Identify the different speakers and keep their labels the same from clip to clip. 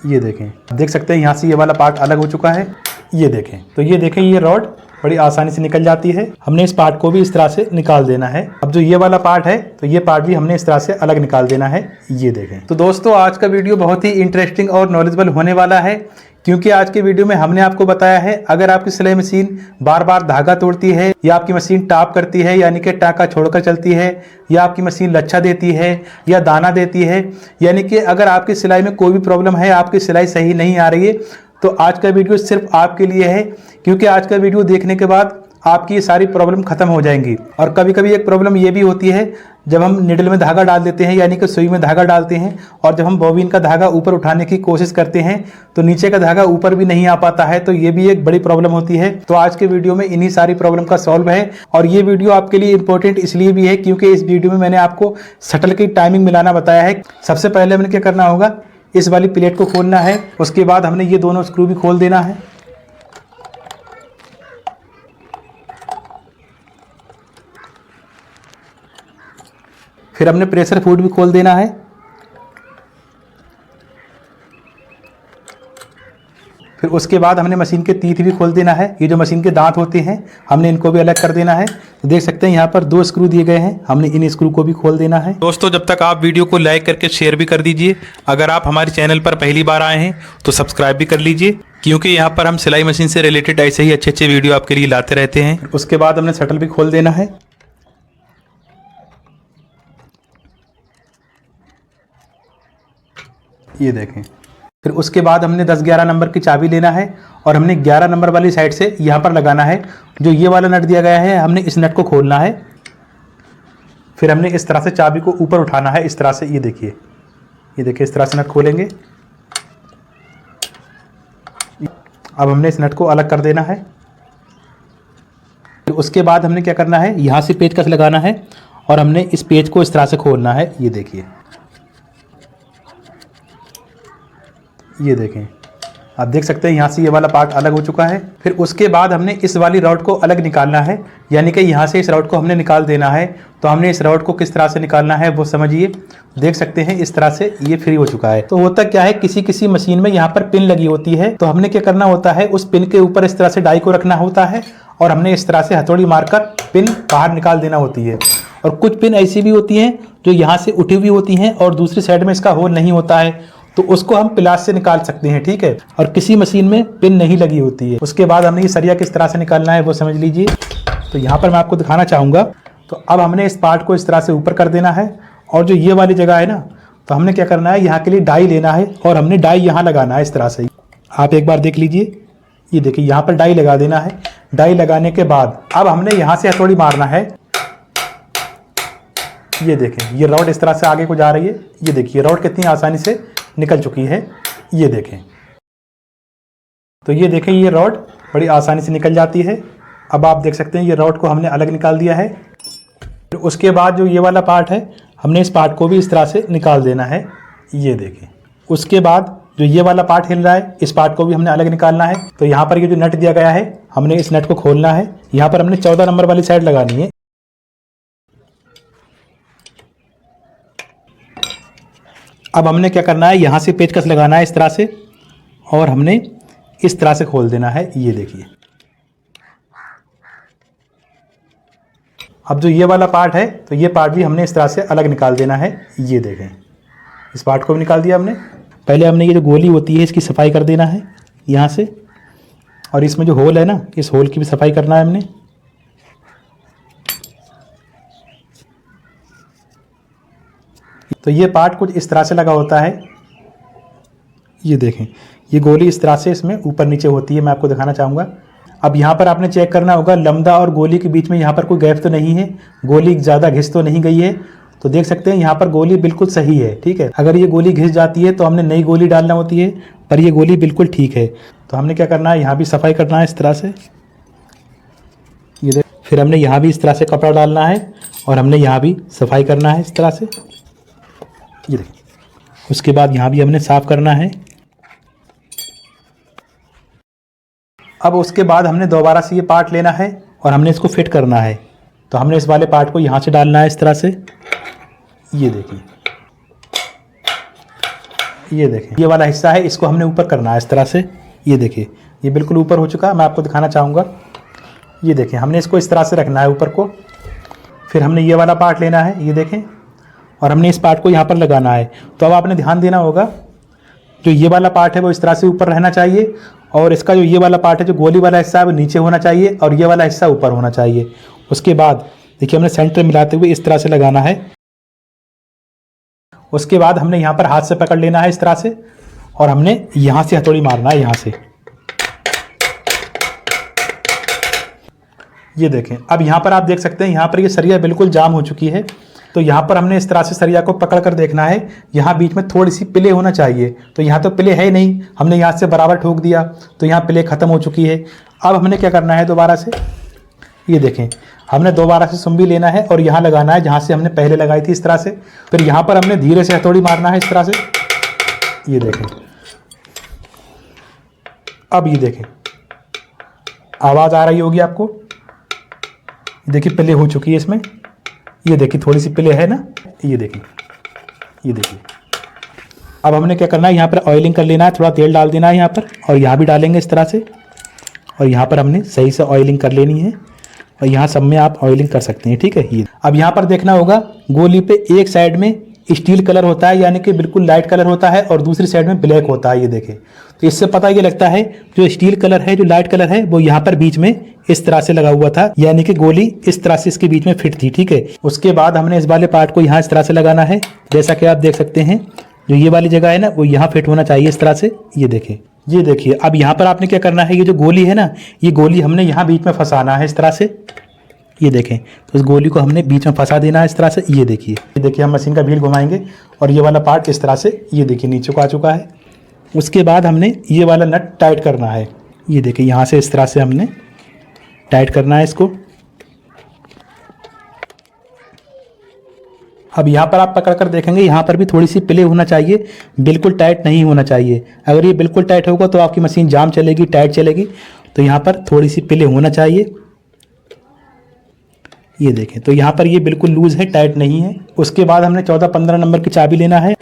Speaker 1: ये देखें, देख सकते हैं यहाँ से ये वाला पार्ट अलग हो चुका है। ये देखें, तो ये देखें ये रॉड बड़ी आसानी से निकल जाती है। हमने इस पार्ट को भी इस तरह से निकाल देना है। अब जो ये वाला पार्ट है तो ये पार्ट भी हमने इस तरह से अलग निकाल देना है। ये देखें। तो दोस्तों आज का वीडियो बहुत ही इंटरेस्टिंग और नॉलेजेबल होने वाला है, क्योंकि आज के वीडियो में हमने आपको बताया है अगर आपकी सिलाई मशीन बार बार धागा तोड़ती है, या आपकी मशीन टाप करती है यानी कि टाँका छोड़कर चलती है, या आपकी मशीन लच्छा देती है या दाना देती है, यानी कि अगर आपकी सिलाई में कोई भी प्रॉब्लम है, आपकी सिलाई सही नहीं आ रही है, तो आज का वीडियो सिर्फ आपके लिए है। क्योंकि आज का वीडियो देखने के बाद आपकी ये सारी प्रॉब्लम खत्म हो जाएंगी। और कभी कभी एक प्रॉब्लम ये भी होती है, जब हम निडल में धागा डाल देते हैं यानी कि सुई में धागा डालते हैं, और जब हम बॉबिन का धागा ऊपर उठाने की कोशिश करते हैं तो नीचे का धागा ऊपर भी नहीं आ पाता है, तो ये भी एक बड़ी प्रॉब्लम होती है। तो आज के वीडियो में इन्हीं सारी प्रॉब्लम का सॉल्व है। और ये वीडियो आपके लिए इंपॉर्टेंट इसलिए भी है क्योंकि इस वीडियो में मैंने आपको शटल की टाइमिंग मिलाना बताया है। सबसे पहले मैंने क्या करना होगा, इस वाली प्लेट को खोलना है। उसके बाद हमने ये दोनों स्क्रू भी खोल देना है। फिर हमने प्रेशर फूड भी खोल देना है। फिर उसके बाद हमने मशीन के तीत भी खोल देना है। ये जो मशीन के दांत होते हैं हमने इनको भी अलग कर देना है। तो देख सकते हैं यहाँ पर 2 स्क्रू दिए गए हैं, हमने इन स्क्रू को भी खोल देना है। दोस्तों जब तक आप वीडियो को लाइक करके शेयर भी कर दीजिए। अगर आप हमारे चैनल पर पहली बार आए हैं तो सब्सक्राइब भी कर लीजिए, क्योंकि यहाँ पर हम सिलाई मशीन से रिलेटेड ऐसे ही अच्छे अच्छे वीडियो आपके लिए लाते रहते हैं। उसके बाद हमने शटल भी खोल देना है। ये देखें। फिर उसके बाद हमने 10-11 नंबर की चाबी लेना है और हमने 11 नंबर वाली साइड से यहाँ पर लगाना है। जो ये वाला नट दिया गया है हमने इस नट को खोलना है। फिर हमने इस तरह से चाबी को ऊपर उठाना है, इस तरह से। ये देखिए इस तरह से नट खोलेंगे। अब हमने इस नट को अलग कर देना है। फिर उसके बाद हमने क्या करना है, यहाँ से पेचकस लगाना है और हमने इस पेच को इस तरह से खोलना है। ये देखिए, ये देखें, आप देख सकते हैं यहाँ से ये वाला पार्ट अलग हो चुका है। फिर उसके बाद हमने इस वाली रॉड को अलग निकालना है, यानी कि यहाँ से इस रॉड को हमने निकाल देना है। तो हमने इस रॉड को किस तरह से निकालना है वो समझिए। देख सकते हैं इस तरह से ये फ्री हो चुका है। तो होता क्या है, किसी किसी मशीन में यहाँ पर पिन लगी होती है, तो हमने क्या करना होता है, उस पिन के ऊपर इस तरह से डाई को रखना होता है और हमने इस तरह से हथौड़ी मारकर पिन बाहर निकाल देना होती है। और कुछ पिन ऐसी भी होती हैं जो यहाँ से उठी हुई होती हैं और दूसरी साइड में इसका होल नहीं होता है, तो उसको हम प्लास से निकाल सकते हैं, ठीक है। और किसी मशीन में पिन नहीं लगी होती है। उसके बाद हमने ये सरिया किस तरह से निकालना है वो समझ लीजिए। तो यहाँ पर मैं आपको दिखाना चाहूँगा। तो अब हमने इस पार्ट को इस तरह से ऊपर कर देना है, और जो ये वाली जगह है ना, तो हमने क्या करना है, यहाँ के लिए डाई लेना है और हमने डाई यहाँ लगाना है इस तरह से। आप एक बार देख लीजिए, ये देखिए यहाँ पर डाई लगा देना है। डाई लगाने के बाद अब हमने यहाँ से हथौड़ी मारना है। ये देखें, ये रॉड इस तरह से आगे को जा रही है। ये देखिए रॉड कितनी आसानी से निकल चुकी है। ये देखें, तो ये देखें ये रॉड बड़ी आसानी से निकल जाती है। अब आप देख सकते हैं ये रॉड को हमने अलग निकाल दिया है। फिर उसके बाद जो ये वाला पार्ट है हमने इस पार्ट को भी इस तरह से निकाल देना है। ये देखें, उसके बाद जो ये वाला पार्ट हिल रहा है इस पार्ट को भी हमने अलग निकालना है। तो यहाँ पर ये जो नट दिया गया है हमने इस नट को खोलना है। यहाँ पर हमने 14 नंबर वाली साइड लगानी है। अब हमने क्या करना है, यहाँ से पेचकस लगाना है इस तरह से और हमने इस तरह से खोल देना है। ये देखिए, अब जो ये वाला पार्ट है तो ये पार्ट भी हमने इस तरह से अलग निकाल देना है। ये देखें, इस पार्ट को भी निकाल दिया हमने। पहले हमने ये जो गोली होती है इसकी सफाई कर देना है यहाँ से, और इसमें जो होल है ना, इस होल की भी सफाई करना है हमने। तो ये पार्ट कुछ इस तरह से लगा होता है। ये देखें, ये गोली इस तरह से इसमें ऊपर नीचे होती है, मैं आपको दिखाना चाहूँगा। अब यहाँ पर आपने चेक करना होगा लमदा और गोली के बीच में यहाँ पर कोई गैप तो नहीं है, गोली ज़्यादा घिस तो नहीं गई है। तो देख सकते हैं यहाँ पर गोली बिल्कुल सही है, ठीक है। अगर ये गोली घिस जाती है तो हमने नई गोली डालना होती है, पर ये गोली बिल्कुल ठीक है। तो हमने क्या करना है, यहाँ भी सफाई करना है इस तरह से। ये देख, फिर हमने यहाँ भी इस तरह से कपड़ा डालना है और हमने यहाँ भी सफाई करना है इस तरह से। ये देखिए, उसके बाद यहाँ भी हमने साफ करना है। अब उसके बाद हमने दोबारा से ये पार्ट लेना है और हमने इसको फिट करना है। तो हमने इस वाले पार्ट को यहाँ से डालना है इस तरह से। ये देखिए, ये देखें, ये वाला हिस्सा है, इसको हमने ऊपर करना है इस तरह से। ये देखिए, ये बिल्कुल ऊपर हो चुका है। मैं आपको दिखाना चाहूँगा, ये देखें, हमने इसको इस तरह से रखना है ऊपर को। फिर हमने ये वाला पार्ट लेना है, ये देखें, और हमने इस पार्ट को यहाँ पर लगाना है। तो अब आपने ध्यान देना होगा, जो ये वाला पार्ट है वो इस तरह से ऊपर रहना चाहिए, और इसका जो ये वाला पार्ट है, जो गोली वाला हिस्सा है, वो नीचे होना चाहिए, और ये वाला हिस्सा ऊपर होना चाहिए। उसके बाद देखिए, हमने सेंटर मिलाते हुए इस तरह से लगाना है। उसके बाद हमने यहाँ पर हाथ से पकड़ लेना है इस तरह से, और हमने यहाँ से हथौड़ी मारना है, यहाँ से। ये देखें, अब यहाँ पर आप देख सकते हैं, यहाँ पर ये सरिया बिल्कुल जाम हो चुकी है। तो यहाँ पर हमने इस तरह से सरिया को पकड़ कर देखना है, यहाँ बीच में थोड़ी सी पिले होना चाहिए। तो यहाँ तो पिले है नहीं, हमने यहाँ से बराबर ठोक दिया, तो यहाँ पिले ख़त्म हो चुकी है। अब हमने क्या करना है, दोबारा से, ये देखें, हमने दोबारा से सुम्बी लेना है और यहाँ लगाना है जहाँ से हमने पहले लगाई थी, इस तरह से। फिर यहाँ पर हमने धीरे से हथौड़ी मारना है इस तरह से। ये देखें, अब ये देखें, आवाज़ आ रही होगी आपको। देखिए, पिले हो चुकी है इसमें। ये देखिए, थोड़ी सी पिले है ना। ये देखिए, ये देखिए। अब हमने क्या करना है, यहाँ पर ऑयलिंग कर लेना है, थोड़ा तेल डाल देना है यहाँ पर, और यहाँ भी डालेंगे इस तरह से। और यहाँ पर हमने सही से ऑयलिंग कर लेनी है, और यहाँ सब में आप ऑयलिंग कर सकते हैं, ठीक है। ये अब यहाँ पर देखना होगा, गोली पे एक साइड में स्टील कलर होता है, यानी कि बिल्कुल लाइट कलर होता है, और दूसरी साइड में ब्लैक होता है। ये देखें, तो इससे पता ये लगता है जो स्टील कलर है, जो लाइट कलर है, वो यहाँ पर बीच में इस तरह से लगा हुआ था, यानी कि गोली इस तरह से इसके बीच में फिट थी, ठीक है। उसके बाद हमने इस वाले पार्ट को यहाँ इस तरह से लगाना है, जैसा कि आप देख सकते हैं। जो ये वाली जगह है ना, वो यहाँ फिट होना चाहिए इस तरह से। ये देखें, ये देखिए, अब यहाँ पर आपने क्या करना है, ये जो गोली है ना, ये गोली हमने यहाँ बीच में फंसाना है इस तरह से। ये देखें, तो इस गोली को हमने बीच में फंसा देना है इस तरह से। ये देखिए, हम मशीन का व्हील घुमाएंगे, और ये वाला पार्ट इस तरह से, ये देखिए, नीचे को आ चुका है। उसके बाद हमने ये वाला नट टाइट करना है। ये देखिए, यहाँ से इस तरह से हमने टाइट करना है इसको। अब यहाँ पर आप पकड़ कर देखेंगे, यहाँ पर भी थोड़ी सी प्ले होना चाहिए, बिल्कुल टाइट नहीं होना चाहिए। अगर ये बिल्कुल टाइट होगा तो आपकी मशीन जाम चलेगी, टाइट चलेगी। तो यहाँ पर थोड़ी सी प्ले होना चाहिए। ये देखें, तो यहाँ पर ये बिल्कुल लूज है, टाइट नहीं है। उसके बाद हमने 14-15 नंबर की चाबी लेना है।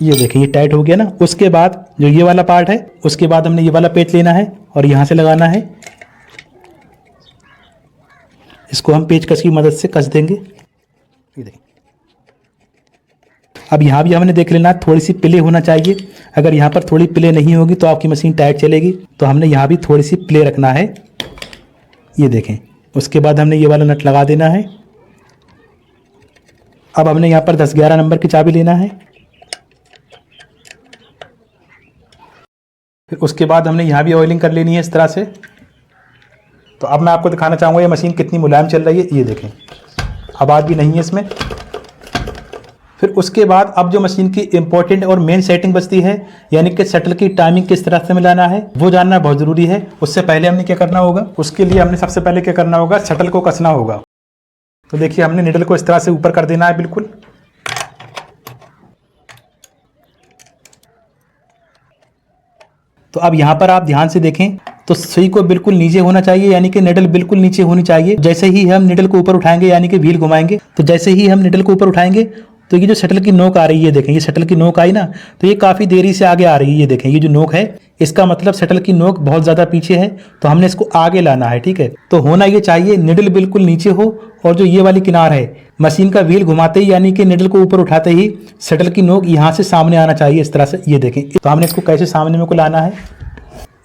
Speaker 1: ये देखें, ये टाइट हो गया ना। उसके बाद जो ये वाला पार्ट है, उसके बाद हमने ये वाला पेच लेना है और यहाँ से लगाना है। इसको हम पेचकस की मदद से कस देंगे। ये देखें, अब यहाँ भी हमने देख लेना, थोड़ी सी प्ले होना चाहिए। अगर यहाँ पर थोड़ी प्ले नहीं होगी तो आपकी मशीन टाइट चलेगी। तो हमने यहाँ भी थोड़ी सी प्ले रखना है। ये देखें, उसके बाद हमने ये वाला नट लगा देना है। अब हमने यहाँ पर 10-11 नंबर की चाबी लेना है। फिर उसके बाद हमने यहाँ भी ऑयलिंग कर लेनी है इस तरह से। तो अब मैं आपको दिखाना चाहूँगा ये मशीन कितनी मुलायम चल रही है। ये देखें, आवाज़ भी नहीं है इसमें। फिर उसके बाद अब जो मशीन की इंपॉर्टेंट और मेन सेटिंग बचती है, यानी कि शटल की टाइमिंग किस तरह से मिलाना है, वो जानना बहुत ज़रूरी है। उससे पहले हमने क्या करना होगा, उसके लिए हमने सबसे पहले क्या करना होगा, शटल को कसना होगा। तो देखिए, हमने निडल को इस तरह से ऊपर कर देना है बिल्कुल। तो अब यहाँ पर आप ध्यान से देखें, तो सुई को बिल्कुल नीचे होना चाहिए, यानी कि निडल बिल्कुल नीचे होनी चाहिए। जैसे ही हम निडल को ऊपर उठाएंगे, यानी कि व्हील घुमाएंगे, तो जैसे ही हम निडल को ऊपर उठाएंगे, तो ये जो शटल की नोक आ रही है, देखें, ये शटल की नोक आई ना, तो ये काफ़ी देरी से आगे आ रही है। ये देखें, ये जो नोक है, इसका मतलब शटल की नोक बहुत ज़्यादा पीछे है, तो हमने इसको आगे लाना है, ठीक है। तो होना ये चाहिए, निडल बिल्कुल नीचे हो, और जो ये वाली किनार है, मशीन का व्हील घुमाते ही, यानी कि निडल को ऊपर उठाते ही, शटल की नोक यहाँ से सामने आना चाहिए इस तरह से। ये देखें, तो हमने इसको कैसे सामने में को लाना है,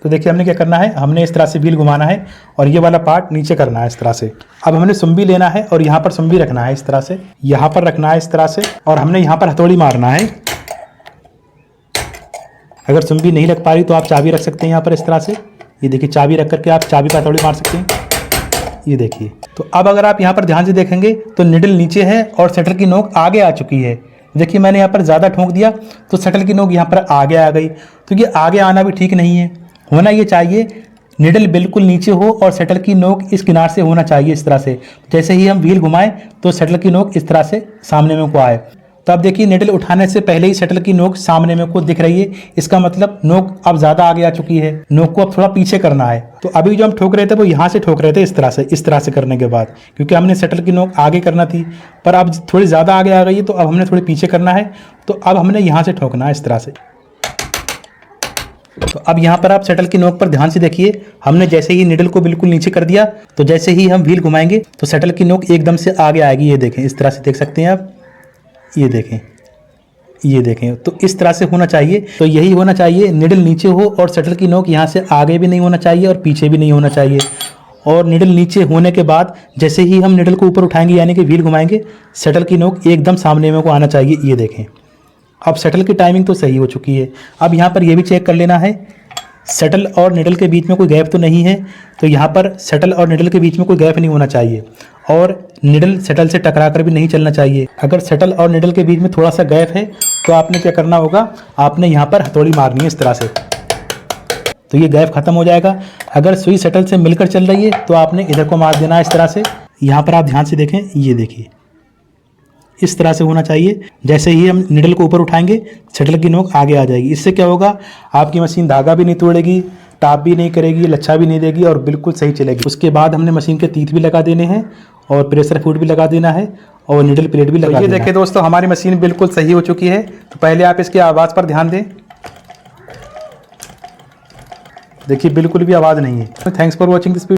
Speaker 1: तो देखिए हमने क्या करना है, हमने इस तरह से व्हील घुमाना है और ये वाला पार्ट नीचे करना है इस तरह से। अब हमने सुम्बी लेना है और यहाँ पर सुम्बी रखना है इस तरह से, यहाँ पर रखना है इस तरह से, और हमने यहाँ पर हथौड़ी मारना है। अगर सुम्बी नहीं लग पा रही तो आप चाबी रख सकते हैं यहाँ पर इस तरह से। ये देखिए, चाबी रख करके आप चाबी पर हथौड़ी मार सकते हैं। ये देखिए, तो अब अगर आप यहाँ पर ध्यान से देखेंगे तो निडल नीचे है और शटल की नोक आगे आ चुकी है। देखिए, मैंने यहाँ पर ज़्यादा ठोंक दिया तो शटल की नोक यहाँ पर आगे आ गई। तो ये आगे आना भी ठीक नहीं है। होना ये चाहिए, निडल बिल्कुल नीचे हो और शटल की नोक इस किनार से होना चाहिए इस तरह से। जैसे ही हम व्हील घुमाएं तो शटल की नोक इस तरह से सामने में को आए। तो अब देखिए निडल उठाने से पहले ही शटल की नोक सामने में को दिख रही है। इसका मतलब नोक अब ज़्यादा आगे आ चुकी है, नोक को अब थोड़ा पीछे करना है। तो अभी जो हम ठोक रहे थे वो यहाँ से ठोक रहे थे, इस तरह से करने के बाद, क्योंकि हमने शटल की नोक आगे करना थी, पर अब थोड़ी ज़्यादा आगे आ गई है तो अब हमने थोड़ी पीछे करना है। तो अब हमने यहाँ से ठोकना है इस तरह से। तो अब यहाँ पर आप शटल की नोक पर ध्यान से देखिए, हमने जैसे ही निडल को बिल्कुल नीचे कर दिया तो जैसे ही हम व्हील घुमाएंगे तो शटल की नोक एकदम से आगे आएगी। ये देखें, इस तरह से देख सकते हैं आप, ये देखें। तो इस तरह से होना चाहिए। तो यही होना चाहिए, निडल नीचे हो और शटल की नोक यहाँ से आगे भी नहीं होना चाहिए और पीछे भी नहीं होना चाहिए। और निडल नीचे होने के बाद जैसे ही हम निडल को ऊपर उठाएंगे यानी कि व्हील घुमाएंगे, शटल की नोक एकदम सामने में को आना चाहिए। ये देखें, अब शटल की टाइमिंग तो सही हो चुकी है। अब यहाँ पर यह भी चेक कर लेना है शटल और निडल के बीच में कोई गैप तो नहीं है। तो यहाँ पर शटल और निडल के बीच में कोई गैप नहीं होना चाहिए और निडल शटल से टकरा कर भी नहीं चलना चाहिए। अगर शटल और निडल के बीच में थोड़ा सा गैप है तो आपने क्या करना होगा, आपने यहाँ पर हथौड़ी मारनी है इस तरह से, तो ये गैप खत्म हो जाएगा। अगर सुई शटल से मिलकर चल रही है तो आपने इधर को मार देना है इस तरह से। यहाँ पर आप ध्यान से देखें, ये देखिए इस तरह से होना चाहिए। जैसे ही हम निडल को ऊपर उठाएंगे शटल की नोक आगे आ जाएगी। इससे क्या होगा, आपकी मशीन धागा भी नहीं तोड़ेगी, टाप भी नहीं करेगी, लच्छा भी नहीं देगी और बिल्कुल सही चलेगी। उसके बाद हमने मशीन के तीत भी लगा देने हैं और प्रेशर फुट भी लगा देना है और निडल प्लेट भी लगा देना है। ये देखिए दोस्तों, हमारी मशीन बिल्कुल सही हो चुकी है। तो पहले आप इसकी आवाज़ पर ध्यान दें, देखिए बिल्कुल भी आवाज़ नहीं है। Thanks for watching this video.